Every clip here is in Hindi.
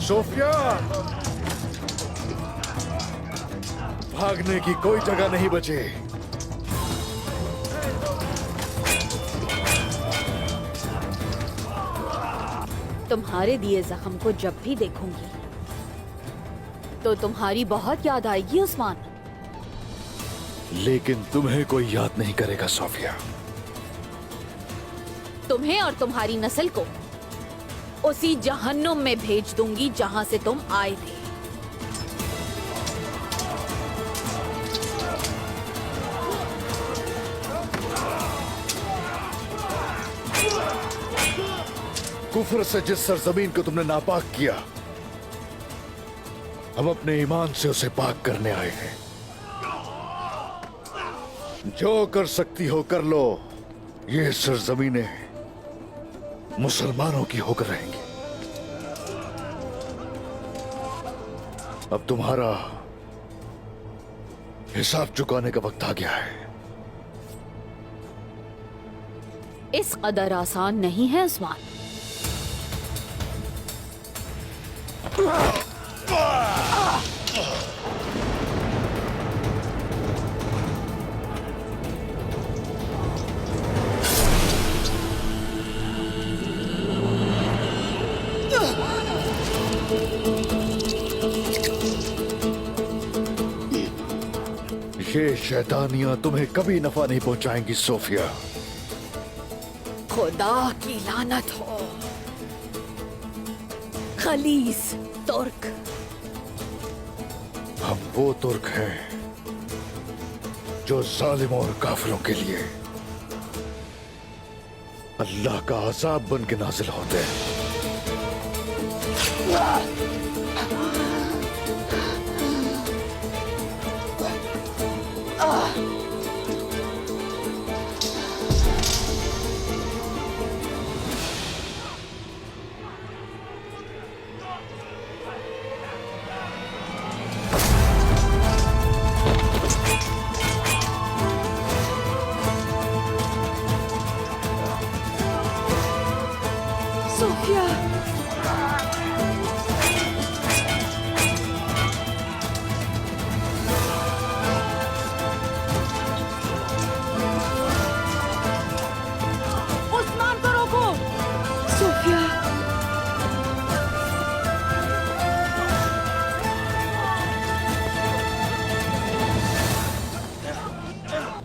सोफिया, भागने की कोई जगह नहीं बची। तुम्हारे दिए जख्म को जब भी देखूंगी तो तुम्हारी बहुत याद आएगी उस्मान। लेकिन तुम्हें कोई याद नहीं करेगा सोफिया। तुम्हें और तुम्हारी नस्ल को उसी जहन्नुम में भेज दूंगी जहां से तुम आए थे। कुफर से जिस सरजमीन को तुमने नापाक किया, हम अपने ईमान से उसे पाक करने आए हैं। जो कर सकती हो कर लो। ये सरजमीनें मुसलमानों की होकर रहेंगी। अब तुम्हारा हिसाब चुकाने का वक्त आ गया है। इस कदर आसान नहीं है उस्मान। ये शैतानियां तुम्हें कभी नफा नहीं पहुंचाएंगी सोफिया। खुदा की लानत हो खलीस तुर्क। हम वो तुर्क हैं जो जालिमों और काफिरों के लिए अल्लाह का अजाब बन के नाजिल होते हैं। सोफिया, उस्मान को रोको। सोफिया,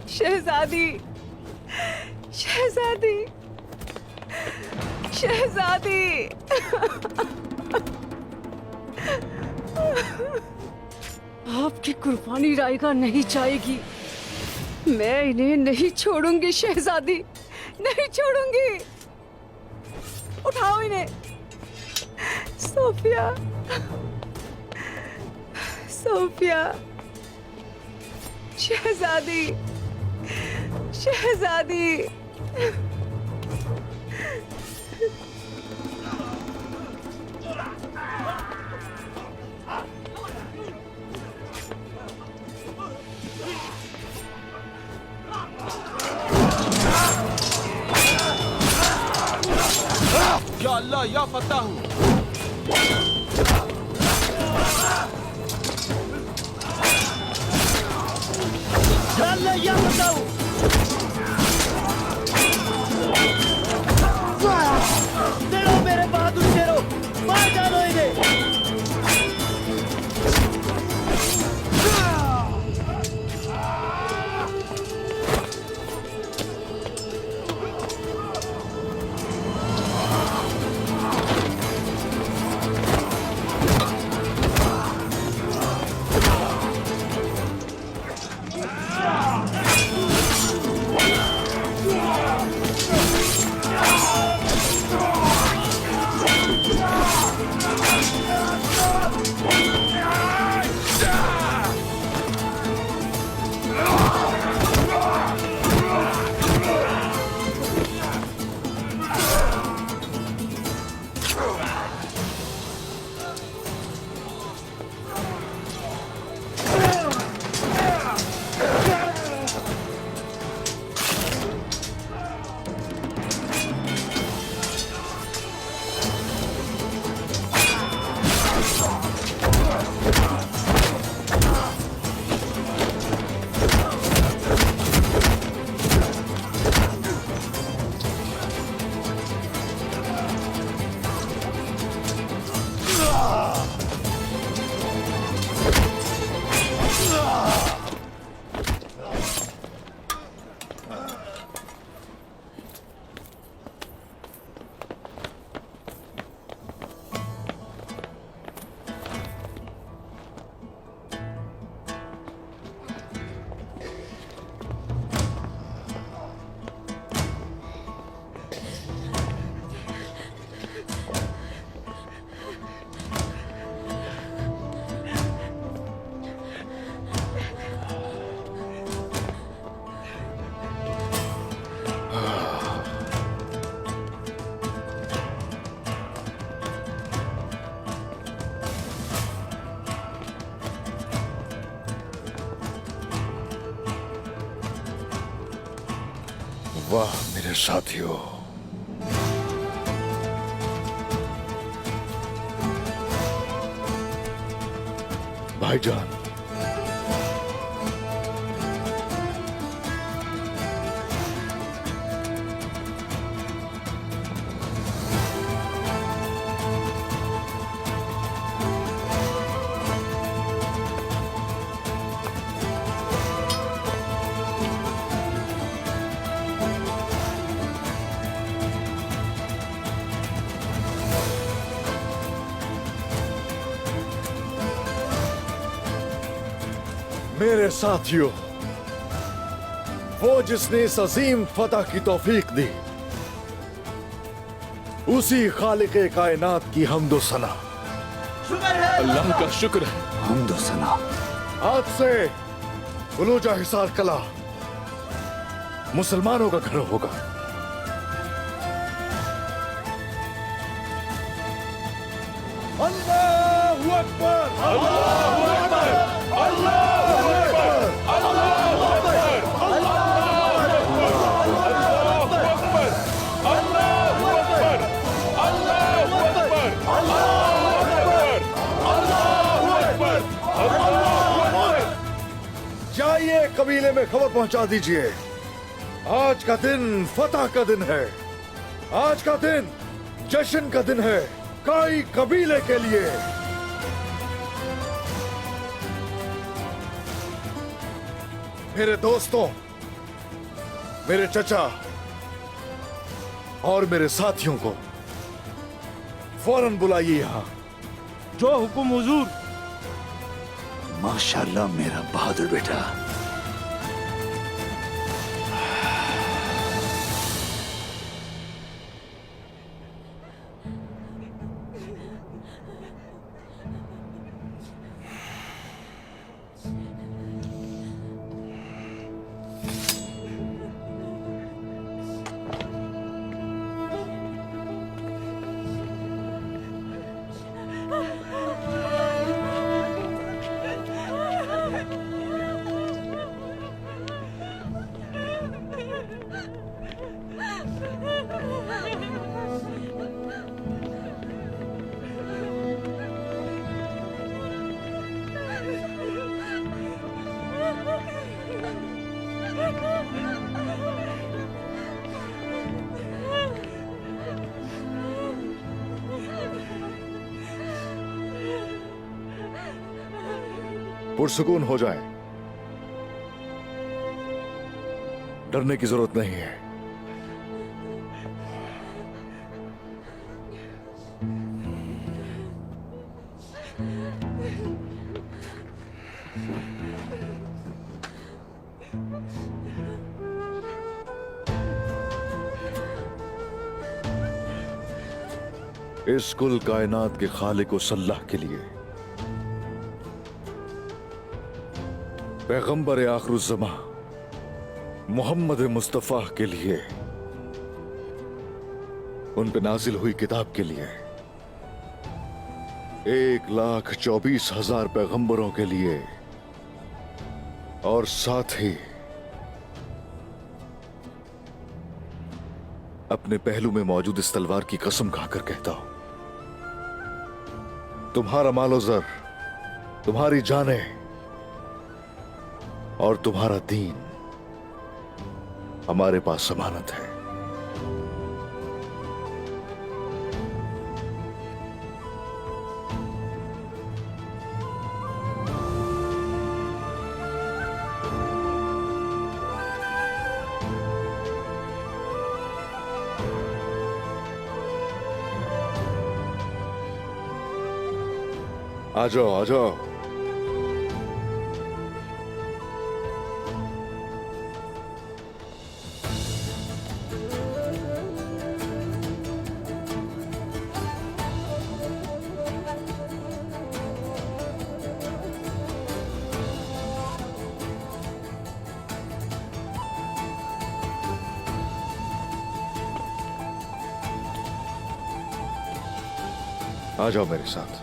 शहजादी, शहजादी, शहजादी। आपकी कुर्बानी रायगा नहीं जाएगी। मैं इन्हें नहीं छोड़ूंगी शहजादी, नहीं छोड़ूंगी। उठाओ इन्हें। सोफिया, सोफिया, शहजादी, शहजादी। या अल्लाह या फत्ताह हूँ। या अल्लाह या फत्ताह हूँ। तेरो मेरे बहादुर शेरों, मार डालो इन्हें। वाह मेरे साथियों, भाईजान, मेरे साथियों, वो जिसने इस अजीम फतह की तौफीक दी, उसी खालिक़े कायनात की हम्दो सना। अल्लाह का शुक्र है। हम्दो सना। आज से फलूजा हिसार कला मुसलमानों का घर होगा। अल्लाहू अकबर, अल्लाहू अकबर, अल्लाहू अकबर, अल्लाहू अकबर, अल्लाहू अकबर, अल्लाहू अकबर, अल्लाहू अकबर, अल्लाहू अकबर, अल्लाहू अकबर, अल्लाहू अकबर। जाइए कबीले में खबर पहुंचा दीजिए, आज का दिन फतह का दिन है। आज का दिन जश्न का दिन है काई कबीले के लिए। मेरे दोस्तों, मेरे चचा और मेरे साथियों को फौरन बुलाइए यहां। जो हुकुम हुजूर। माशाल्लाह मेरा बहादुर बेटा। पुरसुकून हो जाए, डरने की जरूरत नहीं है। इस कुल कायनात के खालिक व सल्लाह के लिए, पैगंबर आखिरुज़्ज़मा मोहम्मद मुस्तफ़ा के लिए, उन पे नाजिल हुई किताब के लिए, 1,24,000 पैगंबरों के लिए, और साथ ही अपने पहलू में मौजूद इस तलवार की कसम खाकर कहता हूं, तुम्हारा मालो ज़र, तुम्हारी जानें और तुम्हारा दीन हमारे पास जमानत है। आ जाओ, आ जाओ। आ जाओ मेरे साथ।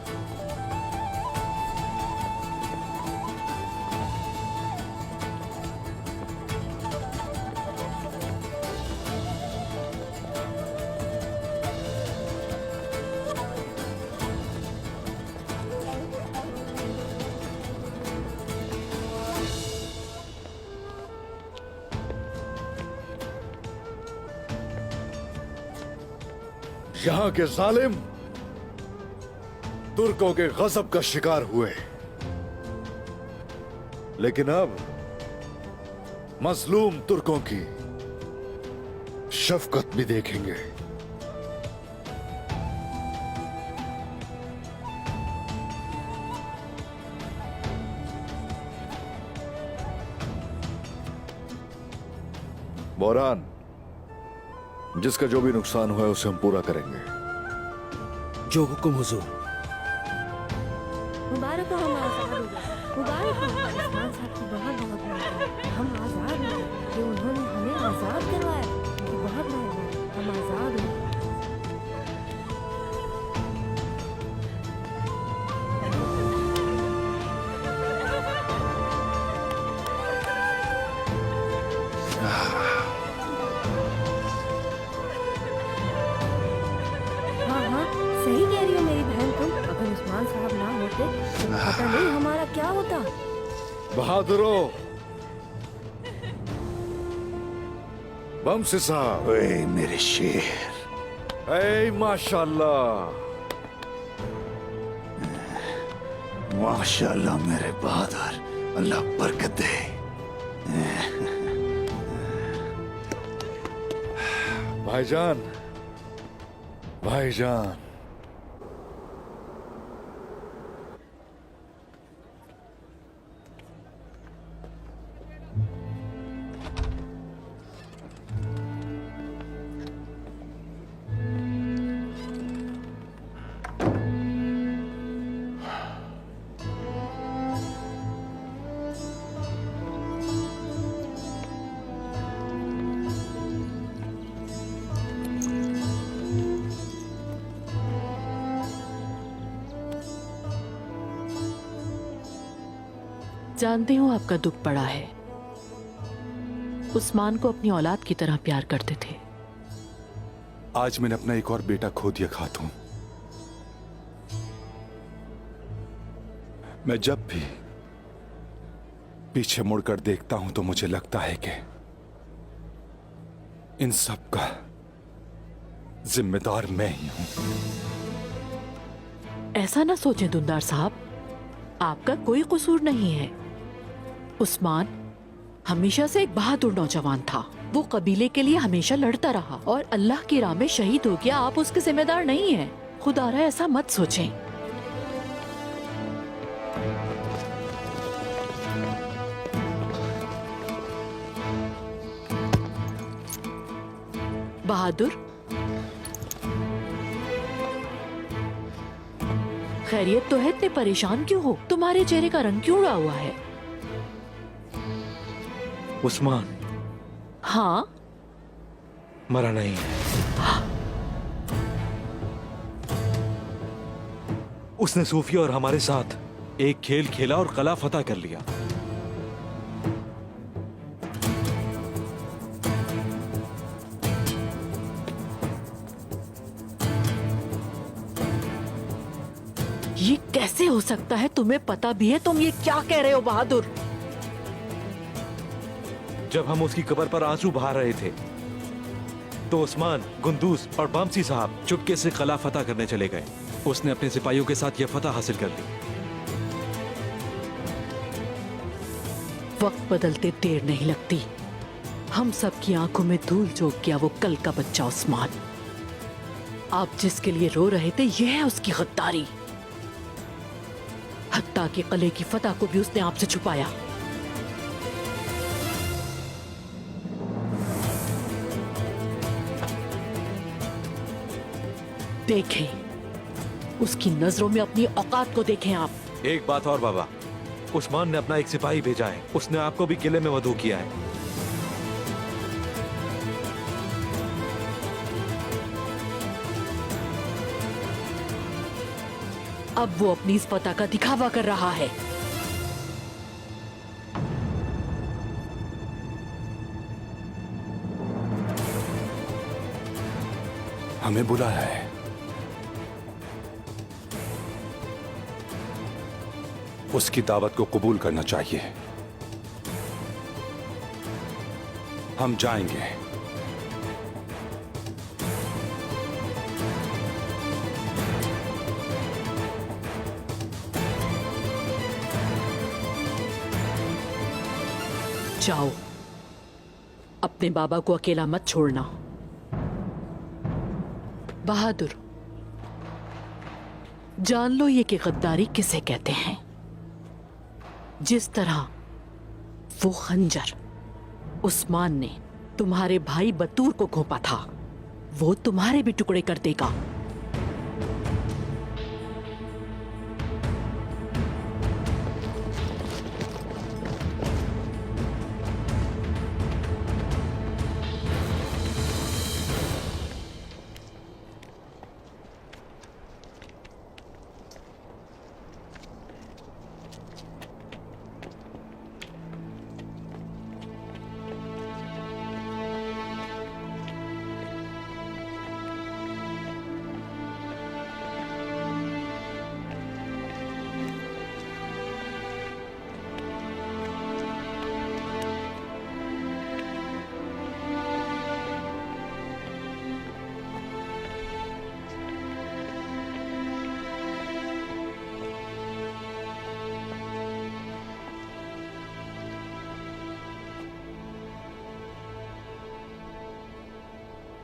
यहाँ के जालिम तुर्कों के गजब का शिकार हुए, लेकिन अब मजलूम तुर्कों की शफकत भी देखेंगे। बोरान, जिसका जो भी नुकसान हुआ है उसे हम पूरा करेंगे। जो हुक्म हुजूर। मुबारक हो हमारा साहब, मुबारक हो उस्मान साहब की बहुत बहुत मेहरबानी। हम आज़ाद हैं कि उन्होंने हमें आज़ाद करवाया। उनकी बहुत मेहरबानी, हम आज़ाद हैं। हाँ हाँ, सही कह रही हो मेरी बहन तुम। अगर उस्मान साहब ना होते तो पता नहीं हमारा क्या होता। बहादुरों, बमसी साहब। ओए मेरे शेर, ऐ माशाल्लाह, माशाल्लाह मेरे बहादुर, अल्लाह बरकत दे। भाईजान, भाईजान, जानती हूँ आपका दुख बड़ा है। उस्मान को अपनी औलाद की तरह प्यार करते थे। आज मैंने अपना एक और बेटा खो दिया खातून। मैं जब भी पीछे मुड़कर देखता हूं तो मुझे लगता है कि इन सब का जिम्मेदार मैं ही हूं। ऐसा ना सोचें दुंदार साहब, आपका कोई कसूर नहीं है। उस्मान हमेशा से एक बहादुर नौजवान था। वो कबीले के लिए हमेशा लड़ता रहा और अल्लाह की राह में शहीद हो गया। आप उसके जिम्मेदार नहीं हैं। खुदारा ऐसा मत सोचें। बहादुर, खैरियत तो है? इतने परेशान क्यों हो? तुम्हारे चेहरे का रंग क्यों उड़ा हुआ है? उस्मान हाँ, मरा नहीं है। उसने सूफिया और हमारे साथ एक खेल खेला और कला फतह कर लिया। ये कैसे हो सकता है? तुम्हें पता भी है? तुम ये क्या कह रहे हो बहादुर? जब हम उसकी कब्र पर आंसू बहा रहे थे तो उस्मान, गुंदूस और बामसी साहब चुपके से कला फतह करने चले गए। उसने अपने सिपाहियों के साथ यह फतह हासिल कर ली। वक्त बदलते देर नहीं लगती। हम सब की आंखों में धूल झोंक गया वो कल का बच्चा उस्मान। आप जिसके लिए रो रहे थे, यह है उसकी गद्दारी। हत्ता के कले की फतह को भी उसने आपसे छुपाया। देखें, उसकी नजरों में अपनी औकात को देखें आप। एक बात और बाबा, उस्मान ने अपना एक सिपाही भेजा है। उसने आपको भी किले में वधू किया है। अब वो अपनी इस फतह का दिखावा कर रहा है। हमें बुलाया है। उसकी दावत को कबूल करना चाहिए। हम जाएंगे। जाओ, अपने बाबा को अकेला मत छोड़ना। बहादुर, जान लो ये कि गद्दारी किसे कहते हैं। जिस तरह वो खंजर उस्मान ने तुम्हारे भाई बतूर को घोंपा था, वो तुम्हारे भी टुकड़े कर देगा।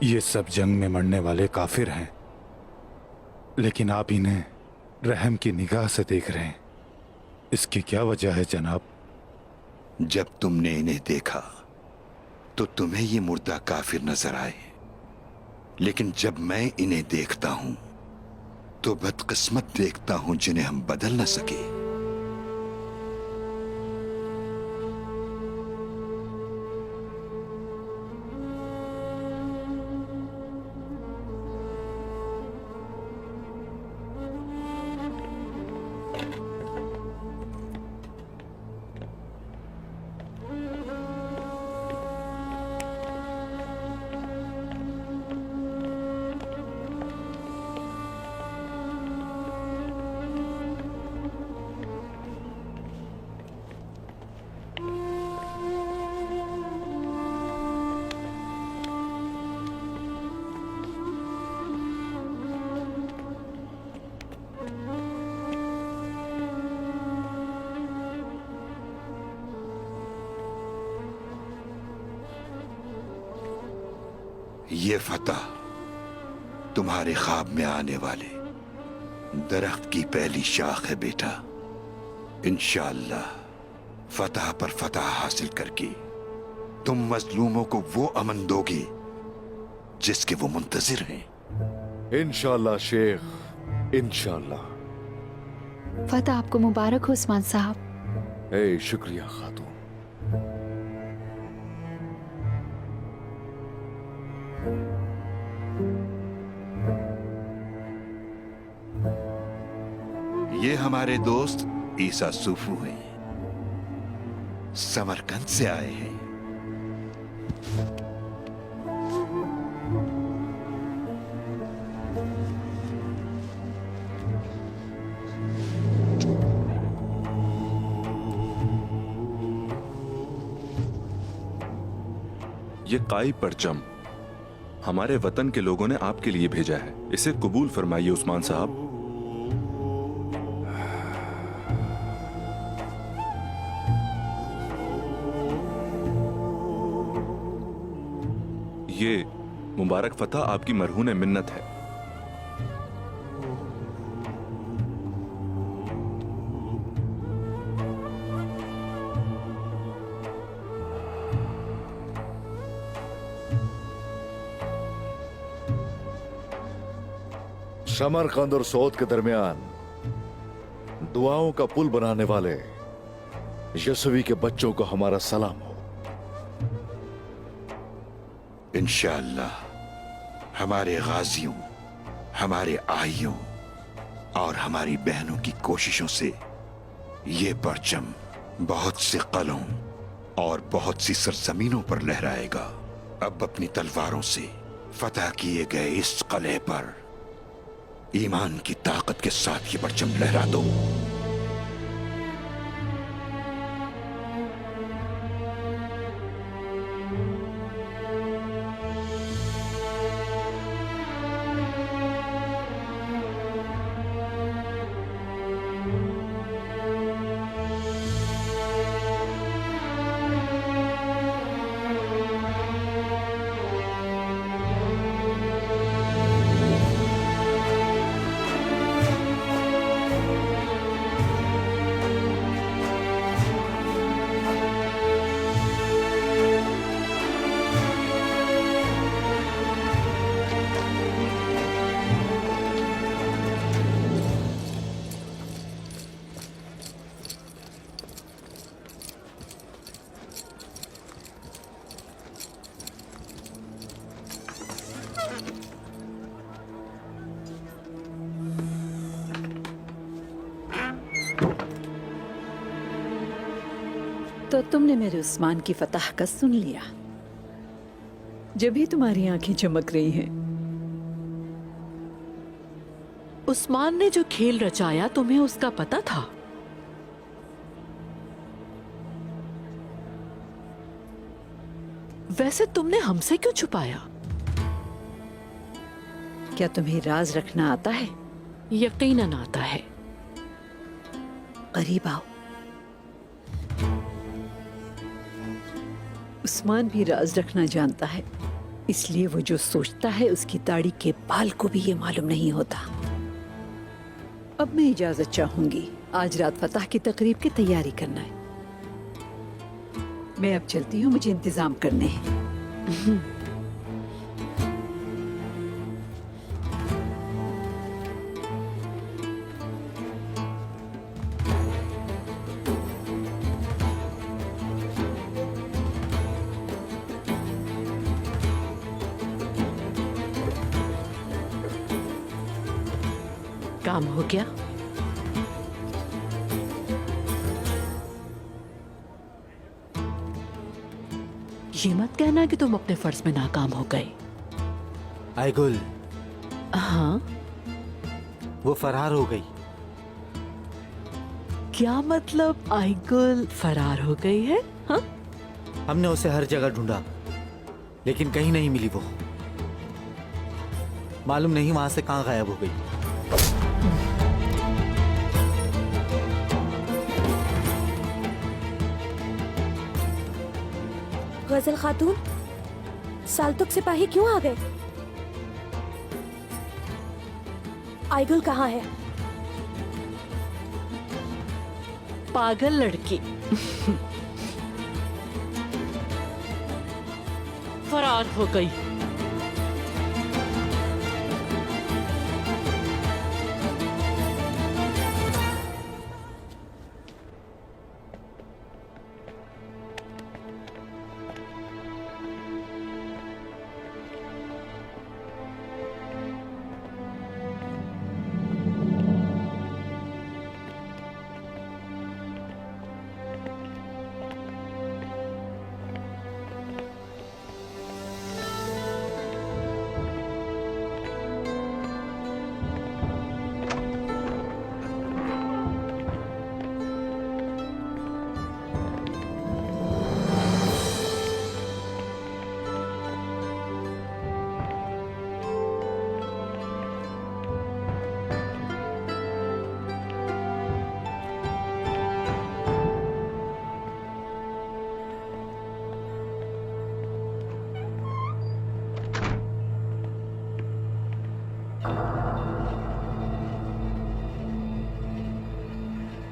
ये सब जंग में मरने वाले काफिर हैं, लेकिन आप इन्हें रहम की निगाह से देख रहे हैं। इसकी क्या वजह है जनाब? जब तुमने इन्हें देखा तो तुम्हें ये मुर्दा काफिर नजर आए, लेकिन जब मैं इन्हें देखता हूं तो बदकिस्मत देखता हूं जिन्हें हम बदल न सके। ये फतह तुम्हारे ख्वाब में आने वाले दरख्त की पहली शाख है बेटा। इंशाअल्लाह फतह पर फतह हासिल करके तुम मजलूमों को वो अमन दोगे जिसके वो मुंतजिर हैं। इंशाअल्लाह शेख, इंशाअल्लाह। फतह आपको मुबारक हो उस्मान साहब। ए शुक्रिया खातून। ये हमारे दोस्त ईसा सूफू हैं, समरकंद से आए हैं। ये काई परचम हमारे वतन के लोगों ने आपके लिए भेजा है। इसे कबूल फरमाइए उस्मान साहब। ये मुबारक फतह आपकी मरहून मिन्नत है। समरकंद और सऊद के दरमियान दुआओं का पुल बनाने वाले यसवी के बच्चों को हमारा सलाम हो। इंशाअल्लाह हमारे गाजियों, हमारे आइयों और हमारी बहनों की कोशिशों से ये परचम बहुत से कलों और बहुत सी सरजमीनों पर लहराएगा। अब अपनी तलवारों से फतह किए गए इस कले पर ईमान की ताकत के साथ ये परचम लहरा दो। तो तुमने मेरे उस्मान की फतह का सुन लिया। जब भी तुम्हारी आंखें चमक रही हैं। उस्मान ने जो खेल रचाया तुम्हें उसका पता था? वैसे तुमने हमसे क्यों छुपाया? क्या तुम्हें राज रखना आता है? यकीनन आता है। करीब आओ। उस्मान भी राज रखना जानता है, इसलिए वो जो सोचता है उसकी दाढ़ी के बाल को भी ये मालूम नहीं होता। अब मैं इजाजत चाहूंगी। आज रात फतह की तकरीब की तैयारी करना है। मैं अब चलती हूँ, मुझे इंतजाम करने हैं। काम हो गया? ये मत कहना कि तुम अपने फर्ज में नाकाम हो गए। आइगुल, हाँ, वो फरार हो गई। क्या मतलब आइगुल फरार हो गई है? हाँ? हमने उसे हर जगह ढूंढा, लेकिन कहीं नहीं मिली वो। मालूम नहीं वहां से कहां गायब हो गई। गजल खातून, साल्तुक सिपाही क्यों आ गए? आइगुल कहाँ है? पागल लड़की। फरार हो गई।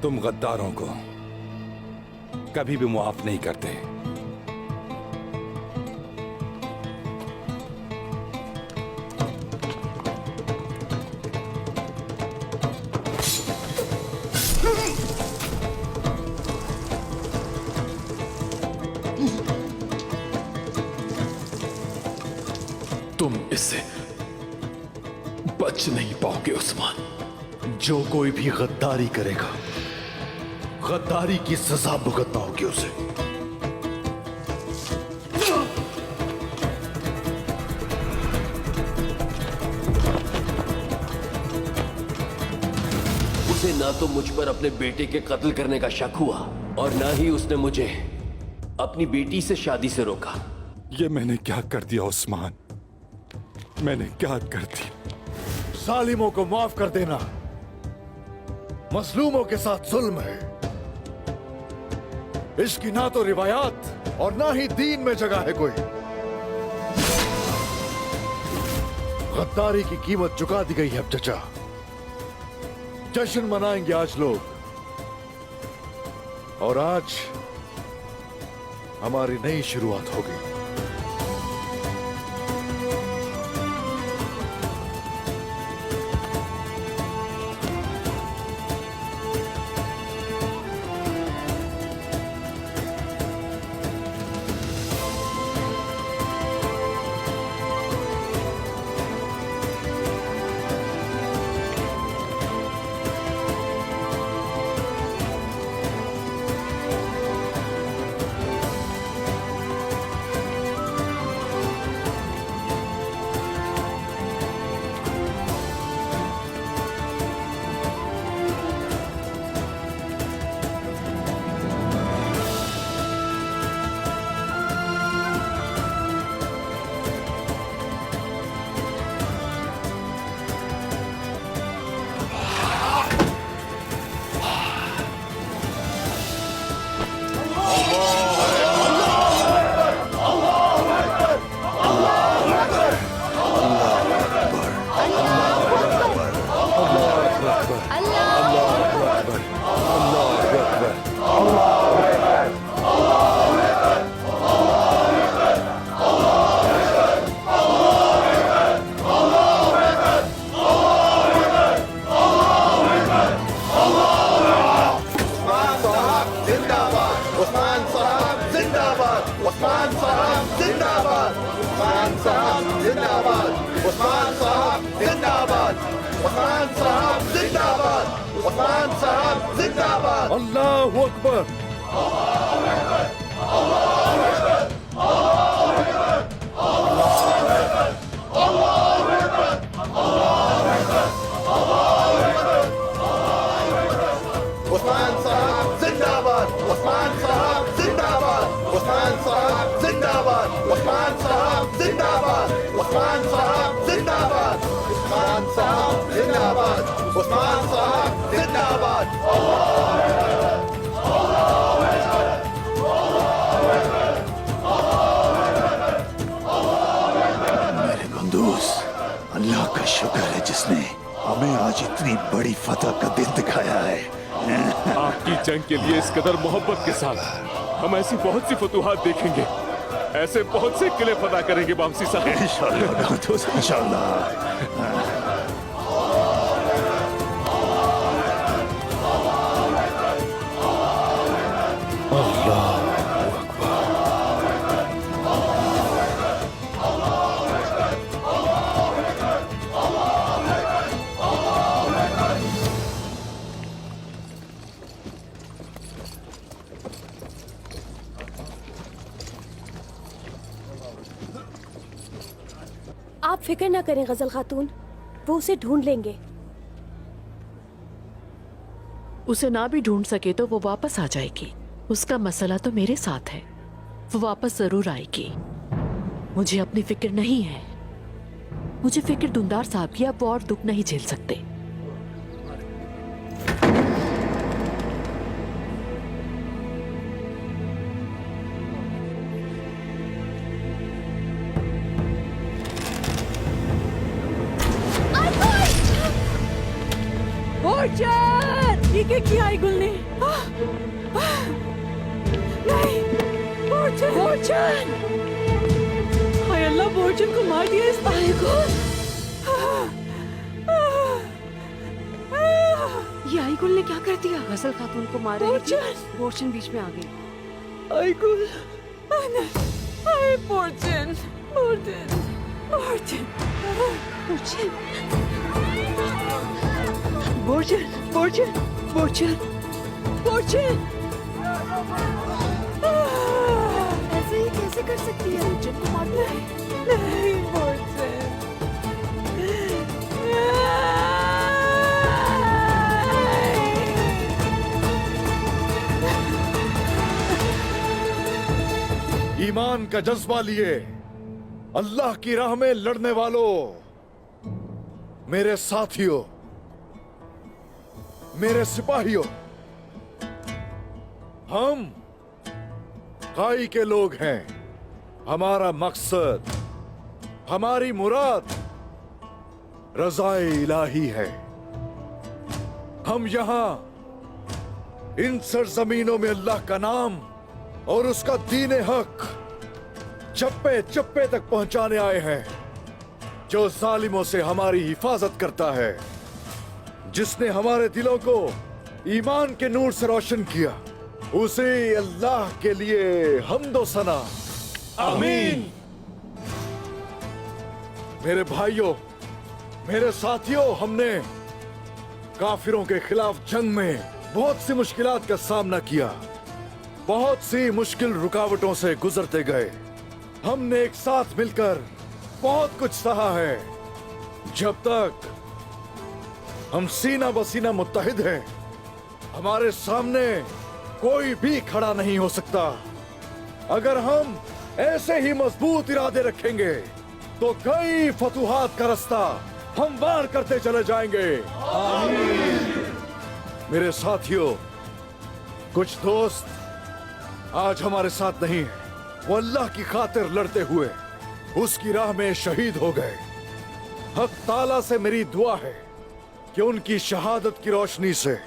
तुम गद्दारों को कभी भी मुआफ नहीं करते। तुम इससे बच नहीं पाओगे उस्मान। जो कोई भी गद्दारी करेगा, गद्दारी की सजा भुगतना होगी उसे। उसे ना तो मुझ पर अपने बेटे के कत्ल करने का शक हुआ और ना ही उसने मुझे अपनी बेटी से शादी से रोका। ये मैंने क्या कर दिया उस्मान? मैंने क्या कर दिया? जालिमों को माफ कर देना मजलूमों के साथ जुल्म है। इसकी ना तो रिवायात और ना ही दीन में जगह है कोई। गद्दारी की कीमत चुका दी गई है अब चचा। जश्न मनाएंगे आज लोग, और आज हमारी नई शुरुआत होगी। साहब जिंदाबाद, उस्मान साहब जिंदाबाद, उस्मान साहब जिंदाबाद, उस्मान साहब जिंदाबाद। अल्लाहू अकबर। उस्मान साहब जिंदाबाद, उस्मान साहब जिंदाबाद, उस्मान साहब जिंदाबाद, उस्मान साहब जिंदाबाद, उस्मान साहब जिंदाबाद, उस्मान साहब जिंदाबाद, उस्मान साहब जिंदाबाद। मेरे बंदूस, अल्लाह का शुक्र है जिसने हमें आज इतनी बड़ी फतह का दिन दिखाया है। आपकी जंग के लिए इस कदर मोहब्बत के साथ हम ऐसी बहुत सी फतूहात देखेंगे, ऐसे बहुत से किले फतह करेंगे बामसी साहब। इंशाअल्लाह दोस्त, इंशाअल्लाह। आप फिक्र ना करें गजल खातून, वो उसे ढूंढ लेंगे। उसे ना भी ढूंढ सके तो वो वापस आ जाएगी। उसका मसला तो मेरे साथ है, वो वापस जरूर आएगी। मुझे अपनी फिक्र नहीं है। मुझे फिक्र दुंदार साहब की, अब वो और दुख नहीं झेल सकते। ये क्या किया आईगुल ने? नहीं, बोर्चन! हाय अल्लाह, बोर्चन को मार दिया इस आईगुल। ये आईगुल ने क्या कर दिया? गजल खातून को मार रही थी, बोर्चन बीच में आ गई। आईगुल, हाय बोर्चन, बोर्चन, बोर्चन, बोर्चन, बोर्चन, बोर्चन, बोर्चन। ऐसे ही कैसे कर सकती है? बोर्चन को मारना है? नहीं बोर्चन। ईमान का जज्बा लिए अल्लाह की राह में लड़ने वालों, मेरे साथियों, मेरे सिपाहियों, हम काई के लोग हैं। हमारा मकसद, हमारी मुराद रज़ाए इलाही है। हम यहां इन सरजमीनों में अल्लाह का नाम और उसका दीन हक चप्पे चप्पे तक पहुंचाने आए हैं, जो जालिमों से हमारी हिफाजत करता है, जिसने हमारे दिलों को ईमान के नूर से रोशन किया। उसे अल्लाह के लिए हम्दो सना। आमीन। मेरे भाइयों, मेरे साथियों, हमने काफिरों के खिलाफ जंग में बहुत सी मुश्किलात का सामना किया, बहुत सी मुश्किल रुकावटों से गुजरते गए। हमने एक साथ मिलकर बहुत कुछ सहा है। जब तक हम सीना बसीना मुत्तहिद हैं, हमारे सामने कोई भी खड़ा नहीं हो सकता। अगर हम ऐसे ही मजबूत इरादे रखेंगे तो कई फतूहात का रास्ता हम वार करते चले जाएंगे। मेरे साथियों, कुछ दोस्त आज हमारे साथ नहीं है। वो अल्लाह की खातिर लड़ते हुए उसकी राह में शहीद हो गए। हक ताला से मेरी दुआ है कि उनकी शहादत की रोशनी से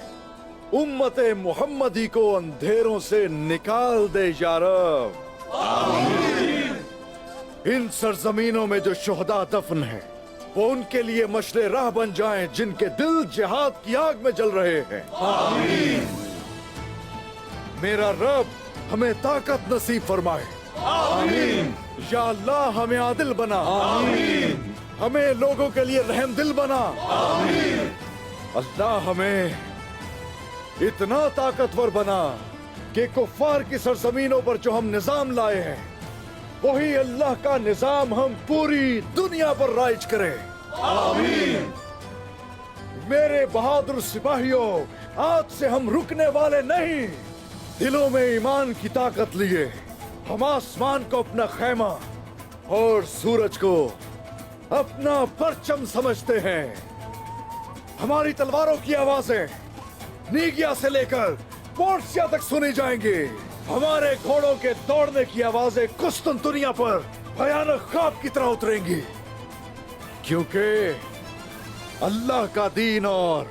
उम्मते मुहम्मदी को अंधेरों से निकाल दे या रब। इन सरजमीनों में जो शुहदा दफन है, वो उनके लिए मशले राह बन जाएं, जिनके दिल जिहाद की आग में जल रहे हैं। मेरा रब हमें ताकत नसीब फरमाए आमीन। या अल्लाह हमें आदिल बना। आमीन। हमें लोगों के लिए रहम दिल बना। आमीन। अल्लाह हमें इतना ताकतवर बना कि कुफ्फार की सरजमीनों पर जो हम निजाम लाए हैं वही अल्लाह का निजाम हम पूरी दुनिया पर राइज करें। आमीन। मेरे बहादुर सिपाहियों, आज से हम रुकने वाले नहीं। दिलों में ईमान की ताकत लिए हम आसमान को अपना खैमा और सूरज को अपना परचम समझते हैं। हमारी तलवारों की आवाजें नीगिया से लेकर पोर्सिया तक सुनी जाएंगी। हमारे घोड़ों के दौड़ने की आवाजें कुस्तुनतुनिया पर भयानक ख्वाब की तरह उतरेंगी, क्योंकि अल्लाह का दीन और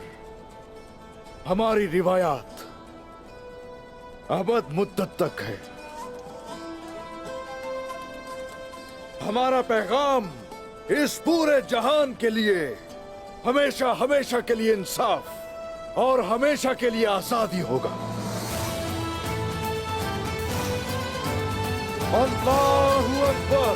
हमारी रिवायात अबद मुद्दत तक है। हमारा पैगाम इस पूरे जहान के लिए हमेशा हमेशा के लिए इंसाफ और हमेशा के लिए आजादी होगा। अल्लाहू अकबर।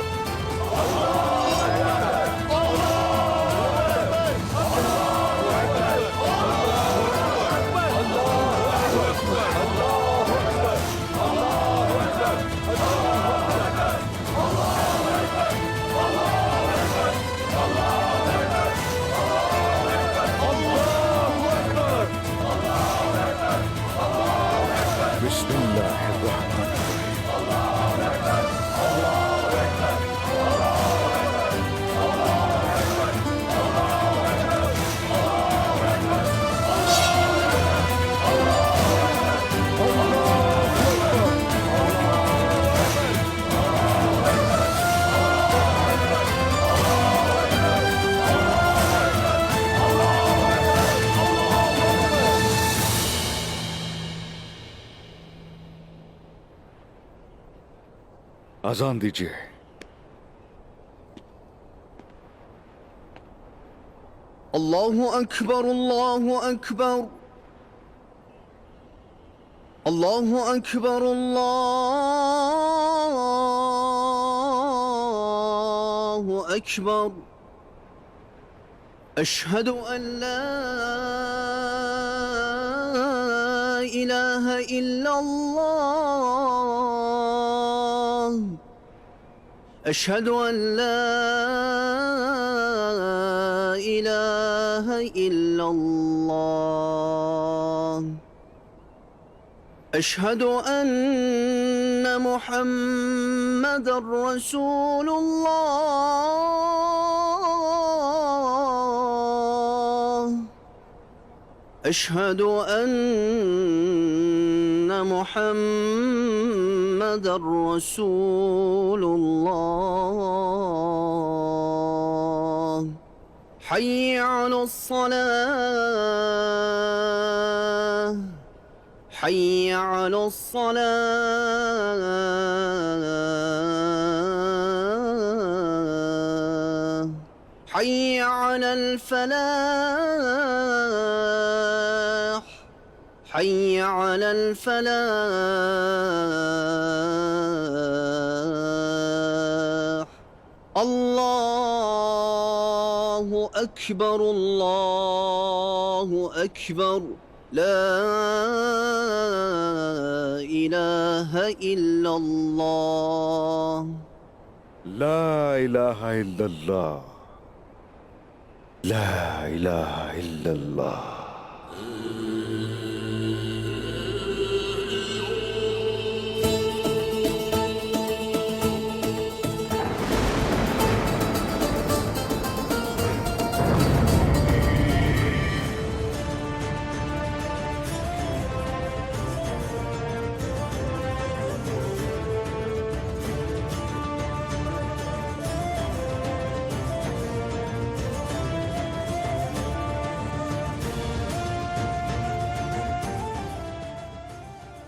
अजान दीजिए। अल्लाहु अकबर, अल्लाहु अकबर, अल्लाहु अकबर, अल्लाहु अकबर। अशहदु अन ला इलाहा इल्लल्लाह, अशहदु अन ला इलाहा इल्लल्लाह, अशहदु अन्न मुहम्मदर रसूलुल्लाह, अशहदु अन्न मुहम्मदर रसूलुल्लाह। हय्य अलस्सलाह, हय्य अलस्सलाह, हय्य अलल फलाह, हय्य अलल फलाह। अल्लाहु अकबर, अल्लाहु अकबर, ला इलाहा इल्लल्लाह, ला इलाहा इल्लल्लाह, ला इलाहा इल्लल्लाह।